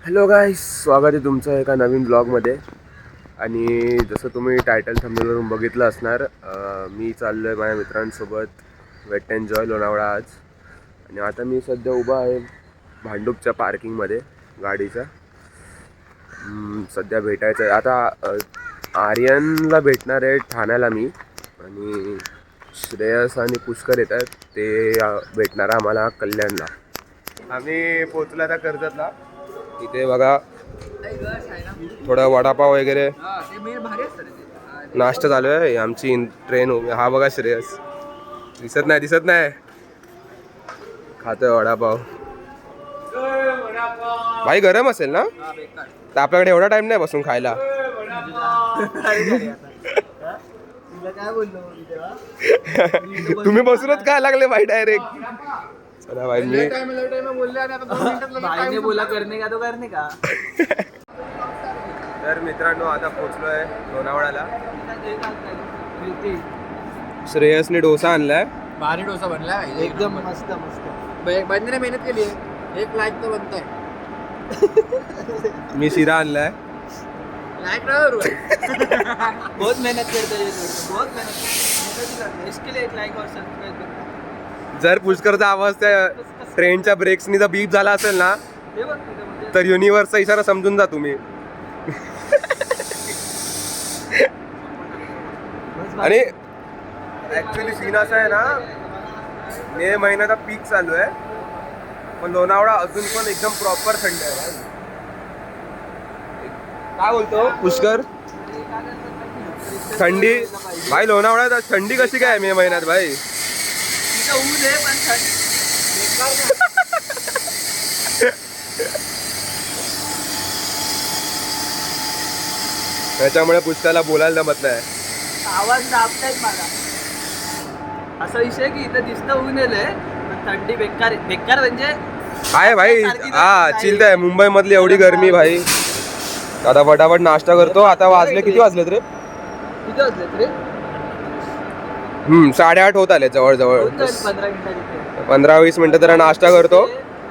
Hello गाईस, स्वागत आहे तुमचं एका नवीन ब्लॉगमध्ये. आणि जसं तुम्ही टायटल थंबनेलवरून बघितलं असणार, मी चाललो आहे माझ्या मित्रांसोबत वेट अँड जॉय लोणावळा आज. आणि आता मी सध्या उभा आहे भांडूपच्या पार्किंगमध्ये गाडीच्या. सध्या भेटायचं आहे आता. आर्यनला भेटणार आहे ठाण्याला मी, आणि श्रेयस आणि पुष्कर येत आहेत, ते भेटणार आहे आम्हाला कल्याणला. आम्ही पोचलो आता कर्जतला. इथे बघा थोडा वडापाव वगैरे नाश्ता चालू आहे. आमची ट्रेन हा बघा श्रेयस दिसत नाही खातोय वडापाव. भाई गरम असेल ना, तर आपल्याकडे एवढा टाइम नाही बसून खायला. तुम्ही बसूनच काय लागले भाई डायरेक्ट. चला भाई, मी बोला करणे का तो करणे का. तर मित्रांनो, आता पोचलो आहे लोणावळ्याला. श्रेयसने डोसा आणलाय. भारी डोसा बनलाय एकदम मस्त मस्त. बंदीने मेहनत केली आहे, एक लाईक तर बनतंय. मी शिरा आणलाय. लाइक बहुत मेहनत करते हैं, बहुत मेहनत इसके लिए एक लाइक और सब्सक्राइब करना. जर पुष्करचा आवाज त्या ट्रेनच्या ब्रेक्सनी जर बीप झाला असेल ना, तर युनिव्हर्सचा इशारा समजून जा तुम्ही. आणि ऍक्च्युली सीन असा आहे ना, मे महिन्याचा पीक चालू आहे, पण लोणावळा अजून पण एकदम प्रॉपर थंड आहे भाई. काय बोलतो पुष्कर? थंडी भाई लोणावळ्यात थंडी कशी काय मे महिन्यात भाई? ऊन आहे पण त्याच्यामुळे पुष्करला बोलायला जमत नाही. आवाज दाबतायत मला. असा विषय की इथं दिसतं ऊन येलंय पण थंडी बेकार बेकार म्हणजे आहे भाई. हा चिल्ड आहे. मुंबई मधली एवढी गरमी भाई. आता फटाफट नाश्ता करतो. आता वाजले किती वाजलेत रे? किती वाजलेत रे? 8:30 होत आले जवळजवळ. 15 मिनिटात 15-20 मिनिटं जरा नाश्ता करतो,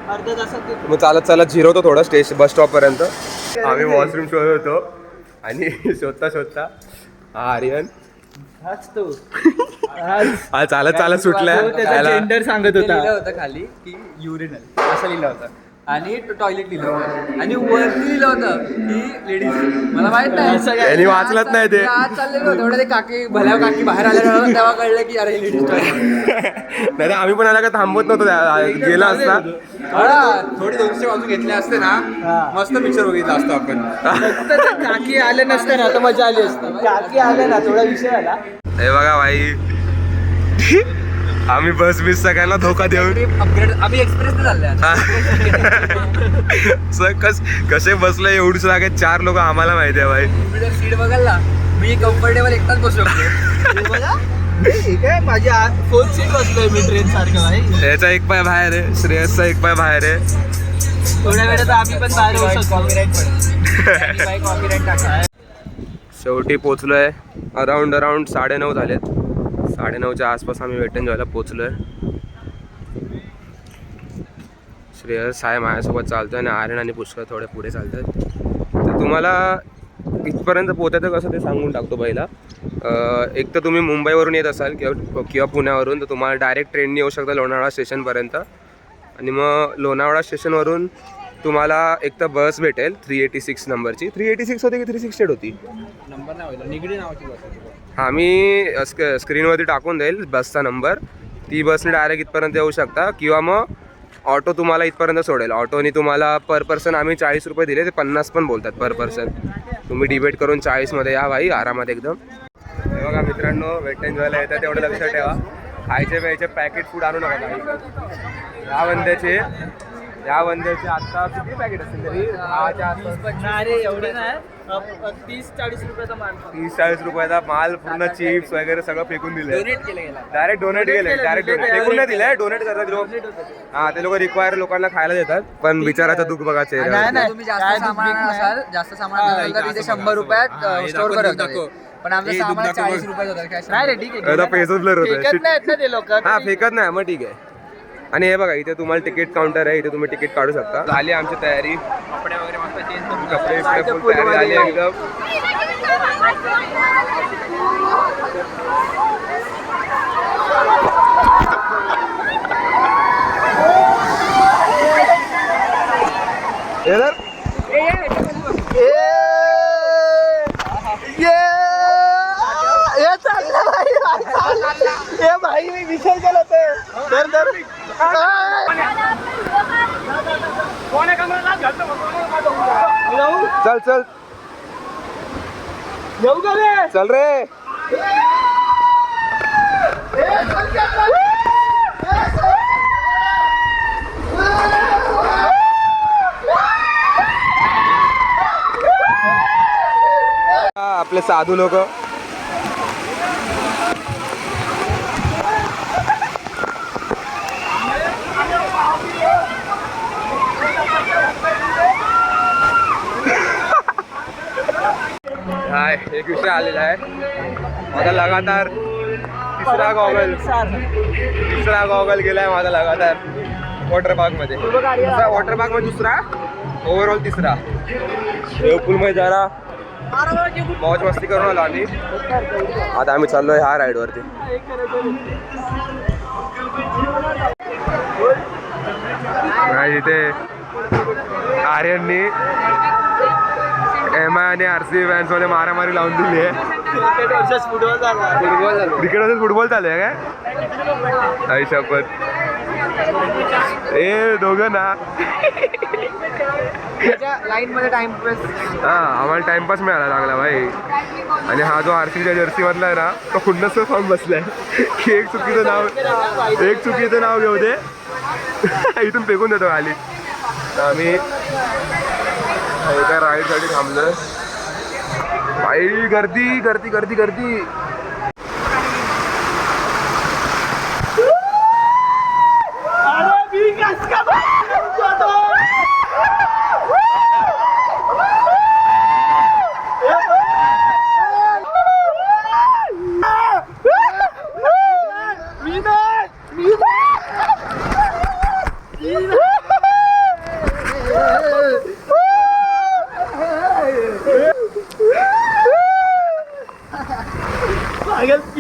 अर्ध्या तासात मग चालत जिरवतो थोडं स्टेशन बस स्टॉप पर्यंत. आम्ही वॉशरूम शोधत होतो आणि शोधता आर्यन हा चालत सुटलाय. जेंडर सांगत होता खाली की युरिनल असं लिहिलं होतं आणि टॉयलेट लिहिलं होतं आणि वरती लिहिलं होतं की लेडीज. मला माहित नाही, यांनी वाचलंच नाही ते. आज चाललेलं होतं एवढं ते काकी भल्या काकी बाहेर आल्या तेव्हा कळलं की अरे लेडीज टॉयलेट. नाही आम्ही पण आला का थांबत नव्हतो, गेला असता. थोडी 200 बाजू घेतल्या असते ना, मस्त पिक्चर बघितला असतो आपण. काकी आले नसते ना तर मजा आली असते. काकी आले ना थोडा विषय आला. हे बघा भाई, आम्ही बस सगळ्यांना धोका देऊन अपग्रेड आम्ही एक्सप्रेस कसे बसले एवढीच लागत 4 लोक आम्हाला माहिती आहे भाई. तुम्ही जर सीट बघाल ना, मी कम्फर्टेबल एकटाच बसू शकतो. ठीक आहे, माझी 4th सीट बसलोय मी ट्रेन सारखं भाई. याचा एक पाय बाहेर आहे, श्रेयसचा एक पाय बाहेर आहे. थोड्या वेळात आम्ही पण बाहेर होऊ शकतो. कॉपीराईट टाका. शेवटी पोचलोय. अराउंड 9:30 झालेत. 9:30च्या आसपास आम्ही वेट अँड जॉयला पोचलोय. श्रेयस आहे माझ्यासोबत चालतोय आणि आर्यन आणि पुष्कर थोडे पुढे चालत आहेत. तर तुम्हाला इथपर्यंत पोहोचायचं कसं ते सांगून टाकतो पहिला. एक तर तुम्ही मुंबईवरून येत असाल किंवा पुण्यावरून, तर तुम्हाला डायरेक्ट ट्रेनने येऊ शकता लोणावळा स्टेशनपर्यंत. आणि मग लोणावळा स्टेशनवरून तुम्हाला एक तर बस भेटेल 386 नंबरची. 386 होती की 368 होती? नंबर नाही होईल, निगडी नावाची बस. हां, मी स्क्रीनवरती टाकून देईल बसचा नंबर. ती बसने डायरेक्ट इथपर्यंत येऊ शकता, किंवा मग ऑटो तुम्हाला इथपर्यंत सोडेल. ऑटोनी तुम्हाला पर पर्सन आम्ही 40 रुपये दिले, ते 50 पण बोलतात पर पर्सन. तुम्ही डिबेट करून 40मध्ये या भाई, आरामात एकदम. हे बघा मित्रांनो, वेट अँड जॉयला येतात तेवढं लक्षात ठेवा, खायचे प्यायचे पॅकेट फूड आणू नका काही. या वंद्याचे आत्ता किती पॅकेट असतील तरी 10च्या आसपास. अरे एवढे नाही, 30-40 रुपयाचा माल. 30-40 रुपयाचा माल, पूर्ण चिप्स वगैरे सगळं फेकून दिले. डोनेट केलं गेला. डायरेक्ट डोनेट केले. फेकून नाही दिलंय, डोनेट करतात लोक. हा, ते लोक रिक्वायर लोकांना खायला देतात. पण बिचाराचं दुःख बघा चेहऱ्यावर. तुम्ही जास्त सामान असाल, जास्त सामान असेल तर इथे 100 रुपयात स्टोर करत. पण आमचं सामान 40 रुपयात होतं. नाही रे, ठीक आहे. फेसच ब्लर होतं. फेकत नाहीत ना ते लोक. हा, फेकत नाही, मग ठीक आहे. आणि हे बघा इथे तुम्हाला तिकीट काउंटर आहे, इथे तुम्ही तिकीट काढू शकता. झाली आमची तयारी, कपडे वगैरे मस्त चेंज करून कपडे फुल तयारी झाली एकदम. भाई मी विषय केला ते चल चल येऊ का रे? चल रे. आपले साधू लोक हाय. एक विषय आलेला आहे माझा लगातार तिसरा गॉगल गेलाय माझा लगातार वॉटर पार्क मध्ये. वॉटर पार्क मध्ये दुसरा, ओव्हरऑल तिसरा. देवपूल मध्ये जरा मौज मस्ती करून आलो आम्ही. आता आम्ही चाललोय ह्या राईड वरती. इथे आर्यननी एम आय आणि RCB फॅन्स मध्ये मारामारी लावून दिली आहे. क्रिकेट वर्सेस फुटबॉल झाला. क्रिकेट वर्सेस फुटबॉल चालू आहे काय? आई शपथ. ए दोघं ना लाईन मध्ये टाइमपास. हा आम्हाला टाइमपास मिळाला लागला भाई. आणि हा जो RCBच्या जर्सी मधला आहे ना तो खुन्नस फॉर्म बसलाय की एक चुकीचं नाव घेऊ दे इथून फेकून देतो खाली. आम्ही एका राईडसाठी थांबलोय. भाई गर्दी गर्दी गर्दी गर्दी.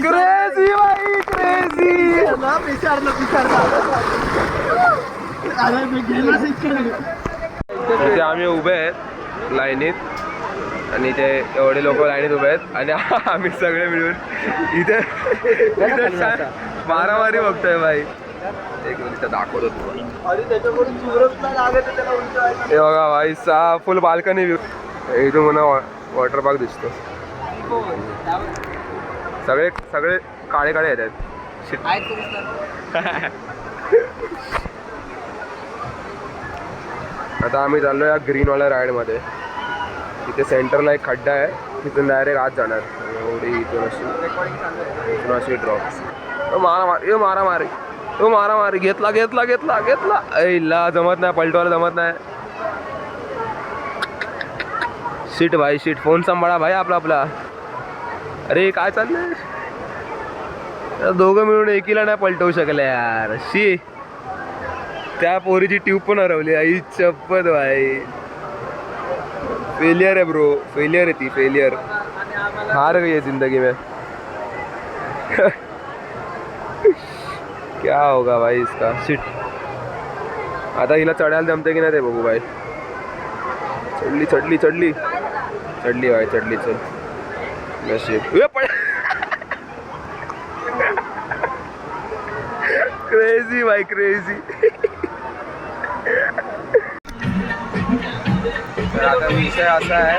क्रेझी भाई क्रेझी. इथे आम्ही उभे आहेत लाईनीत आणि इथे एवढे लोक लाईनीत उभे आहेत आणि आम्ही सगळे मिळून इथे मारामारी बघतोय भाई. एक मिनिट दाखवतो तुम्हाला. हे बघा भाई फुल बाल्कनी व्ह्यू. इथून मला वॉटर पार्क दिसतो. सगळे सगळे काळे काळे येतात. आता आम्ही चाललो या ग्रीनवाल्या राईडमध्ये. तिथे सेंटरला एक खड्डा आहे, तिथून डायरेक्ट आत जाणार. एवढी इथून अशी ड्रॉप. मारामारी घेतला ऐला जमत नाही, पलटवायला जमत नाही. शीट भाई शीट. फोन सांभाळा भाई आपला. अरे काय चाललंय? दोघं मिळून एकीला नाही पलटवू शकले यार. शी. त्या पोरीची ट्यूब पण हरवली. आई चप्पत भाई. फेलियर है ब्रो, फेलियर है ती, फेलियर. हार गई है जिंदगी में. क्या होगा भाई इसका. शिट. आता हिला चढायला जमते की नाही ते बघू भाई. चढली भाई चढली. चल नशीब. क्रेझी भाई क्रेझी. तर आता विषय असा आहे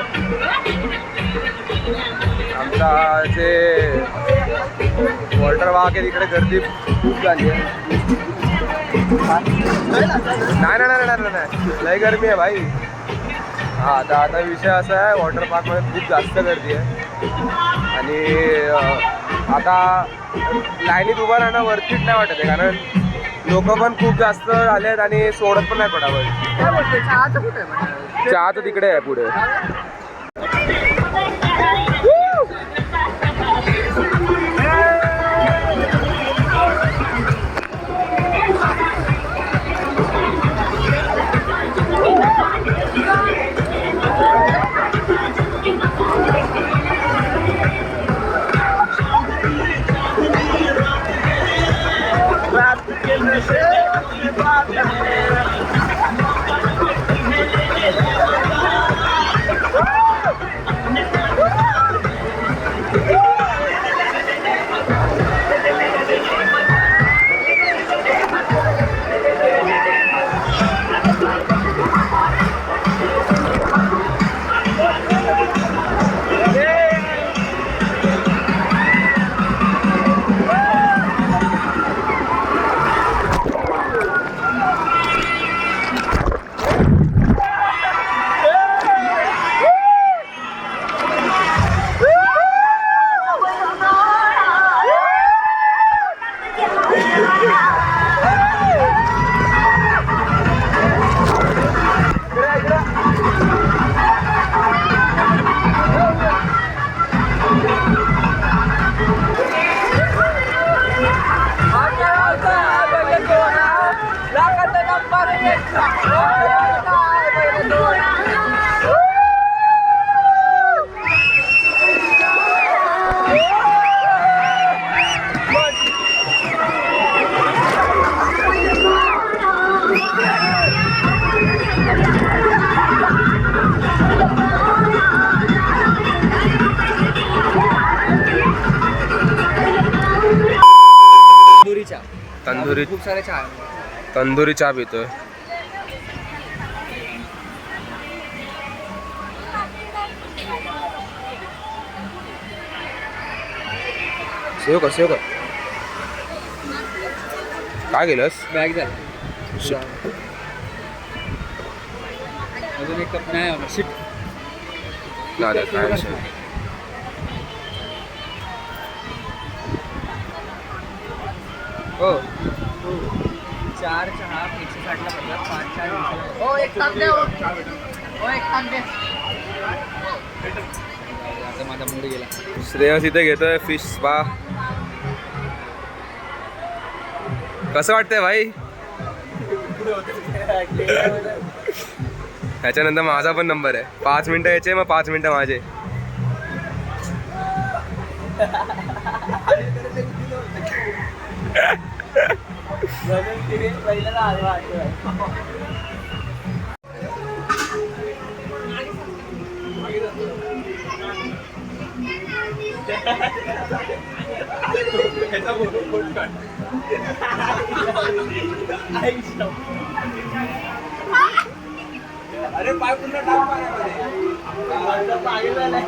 आमचा जे वॉटर पार्क आहे तिकडे गर्दी खूप झाली आहे. नाही लय गरमी आहे भाई. हा आता विषय असा आहे वॉटर पार्कमध्ये खूप जास्त गर्दी आहे आणि आता लाईनीत उभं राहणं वरतीच नाही वाटत आहे कारण लोक पण खूप जास्त झाले आहेत आणि सोडत पण नाही पटावर. चहा तर तिकडे आहे पुढे. तंदुरी खूप सारे चहा आहे. तंदुरी चहा पितोय. सेव कर काय केलंस? बॅग झाला अजून एक कप नाही आला शिट. नाही काय विषय. हो 4 चहा 160 ला पडतात. 5 चहा हो एक ताक द्या. हो एक ताक द्या. आता माझा मूड गेला. श्रेयस इथे घेतोय फिश स्पा. कसं वाटतंय भाई? ह्याच्यानंतर माझा पण नंबर आहे. 5 मिनिटं याचे मग 5 मिनिटं माझे. अरे पाय पुन्हा टाक पाण्यामध्ये. पाणी झालंय.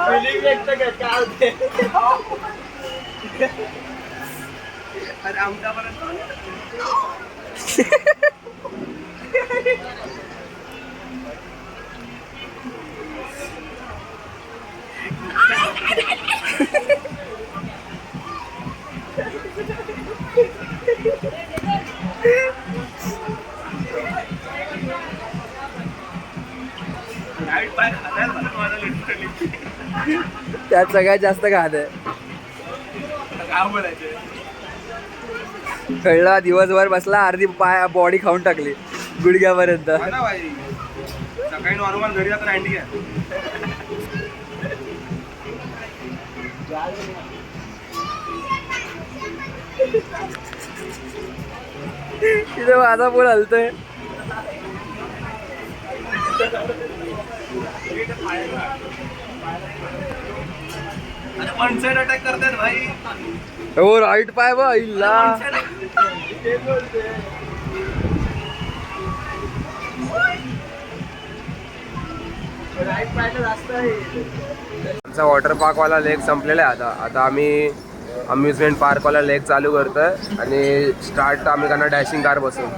फिलिंग व्यक्त कर काय होते. अरे आमच्यापर्यंत त्यात सगळ्यात जास्त घात आहे. काय बोलायचं. कळला दिवसभर बसला अर्धी पाय बॉडी खाऊन टाकली गुडघ्यापर्यंत. सकाळी नॉर्मल घरी जाताना अँटी आहे. तिथे माझा पूल हलतोय. वन साइड अटॅक करतात भाई. हो राईट पाय बा इल्ला. राईट पायला जास्त आहे. आमचा वॉटर पार्कवाला लेक संपलेला आहे. आता आम्ही अम्युजमेंट पार्कवाला लेक चालू करतोय आणि स्टार्ट आम्ही करणार डॅशिंग कार बसून.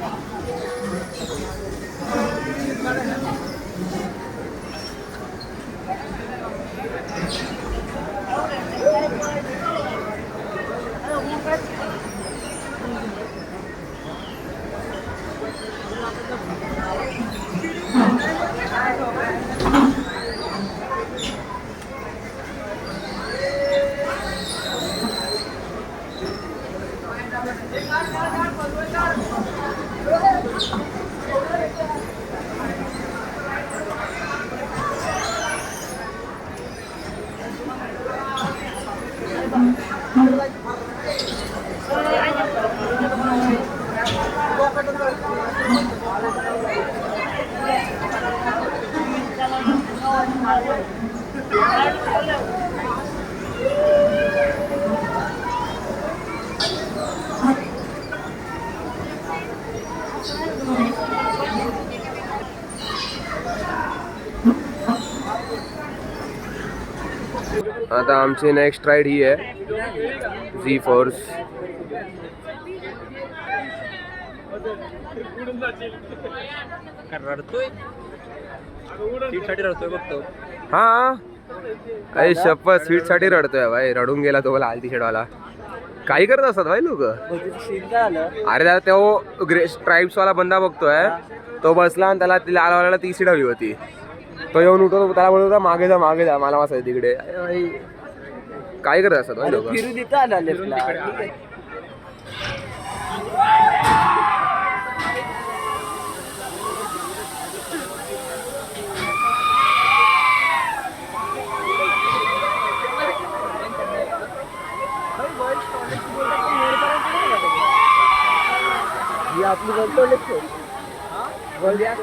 आता आमची नेक्स्ट राईड ही आहे झी फोर्स. रडतोय सीटसाठी रडतोय बघतो. हा काही शपथ स्वीटसाठी रडतोय भाई. रडून गेला तो लाल टी शर्टवाला. काही करत असतात भाई लोक. अरे दादा तो ग्रे स्ट्राइप्स वाला बंदा बघतोय तो बसला आणि त्याला ती लालवाल्याला ती सीट हवी होती. तो येऊन उठवतो, त्याला बोलत होता मागे जा मागे जा, मला वाचायचं तिकडे. अरे भाई, काय करत असतात भाई लोकं? फिरू देता आला लेफ्टला. ठीक आहे. ही आपली बोलतो लेफ्ट बोल या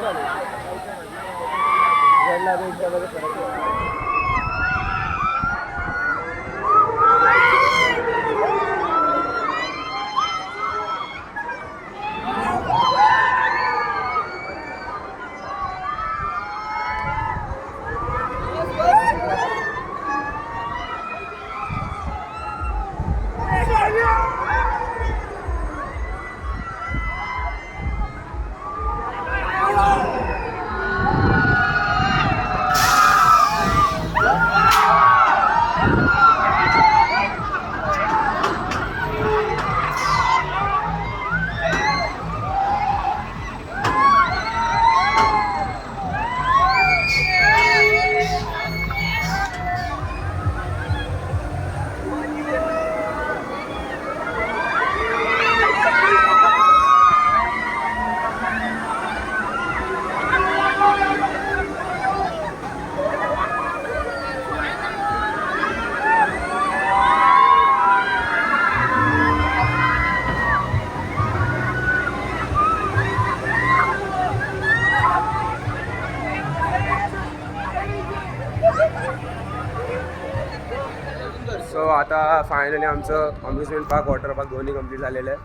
सो आता फायनली आमचं अम्युजमेंट पार्क, वॉटर पार्क दोन्ही कंप्लीट झालेलं आहे.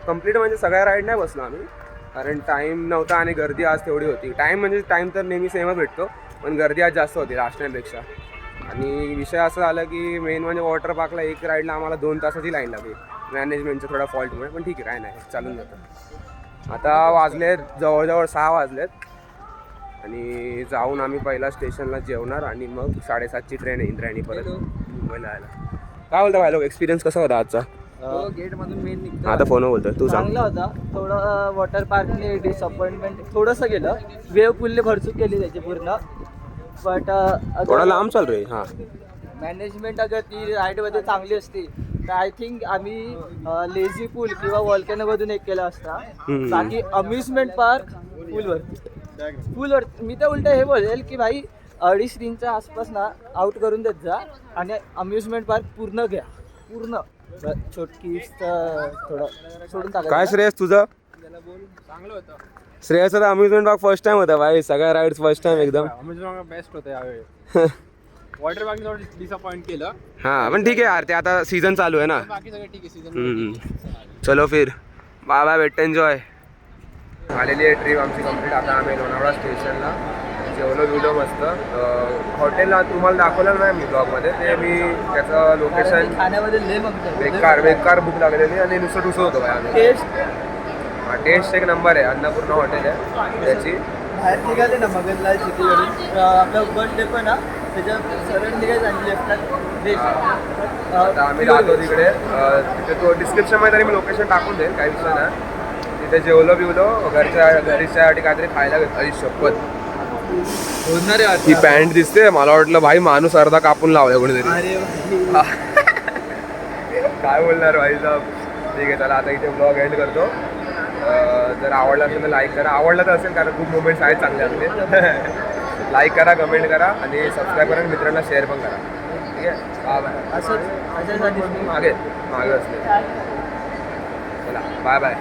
कंप्लीट म्हणजे सगळ्या राईड नाही बसलो आम्ही, कारण टाईम नव्हता आणि गर्दी आज तेवढी होती. टाईम तर नेहमी सेमच भेटतो, पण गर्दी आज जास्त होती लास्ट टाईमपेक्षा. आणि विषय असा झाला की मेन म्हणजे वॉटर पार्कला एक राईडला आम्हाला 2 तासाची लाईन लागली मॅनेजमेंटच्या थोडा फॉल्टमुळे, पण ठीक आहे काय नाही, चालून जातं. आता वाजलेत जवळजवळ 6 वाजलेत आणि जाऊन आम्ही पहिला स्टेशनला जेवणार आणि मग 7:30ची ट्रेन आहे इंद्रायणी परत मुंबईला यायला. काय बोलता भाई लोक, एक्सपिरियन्स कसा होता आजचा? गेट मधून मेन निघतो. आता फोन बोलतोय, तू सांग. चांगला होता. थोडं वॉटर पार्कने डिसअपॉइंटमेंट थोडंसं गेलं. वेव पुलने भरचूक केली त्याची पूर्ण. बट थोडा लांब चाल रे. हां, मॅनेजमेंट अगर ती राईडमध्ये चांगली असती तर आय थिंक आम्ही लेझी पूल किंवा वॉल्कॅनोमधून एक केला असता. बाकी अम्युजमेंट पार्क पूलवरती मी तर उलट हे बोलेल की भाई 2.5-3च्या आसपास ना आउट करून देत जा आणि अम्युजमेंट पार्क पूर्ण घ्या. पूर्ण छोटकीच थोडं सोडून टाका. काय श्रेयस तुझं? चांगलं होतं. श्रेयसचा अम्युजमेंट पार्क फर्स्ट टाइम होता भाई, सगळ्या राईड्स फर्स्ट टाइम एकदम. अमेझॉन बेस्ट होतं यावेळी. वॉटर पार्क थोडं डिसअपॉइंट केलं. हां, पण ठीक आहे यार, ते आता सीझन चालू आहे ना. बाकी सगळं ठीक आहे. सीझन चलो फिर बाय बाय, वेट एन्जॉय. आलेली आहे ट्रिप आमची कंप्लीट. आता आम्ही लोणावळा स्टेशनला जेवलो मस्त. हॉटेलला तुम्हाला दाखवलं नाही मी ब्लॉगमध्ये, ते मी त्याचं लोकेशन खाण्यामध्ये लय बेकार भूक लागलेली आणि नुसतं डुसत होतं भाई आम्ही. टेस्ट एक नंबर आहे. अन्नपूर्णा हॉटेल आहे त्याची. बाहेर निघाले ना मगनला सिटीवरून आपला बस डेपो ना त्याच्या सरळ निघायचं आणि लेफ्टला. आता आम्ही राहतो तिकडे. तिथे तो डिस्क्रिप्शनमध्ये तरी मी लोकेशन टाकून देईल, काही विषय नाही. तिथे जेवलो बिवलो, घरीच्यासाठी काहीतरी खायला घेतलं. अरे शपथ, ही पॅन्ट दिसते, मला वाटलं भाई माणूस अर्धा कापून लावलाय कोणीतरी. काय बोलणार भाई साहेब. ठीक आहे, चला आता इथे ब्लॉग एंड करतो. जर आवडला असेल तर लाईक करा. आवडला तर असेल, कारण खूप मुवमेंट्स आहेत चांगले आपले. लाईक करा, कमेंट करा आणि सबस्क्राईब करा, मित्रांना शेअर पण करा. ठीक आहे, असंच मागे असले. चला बाय बाय.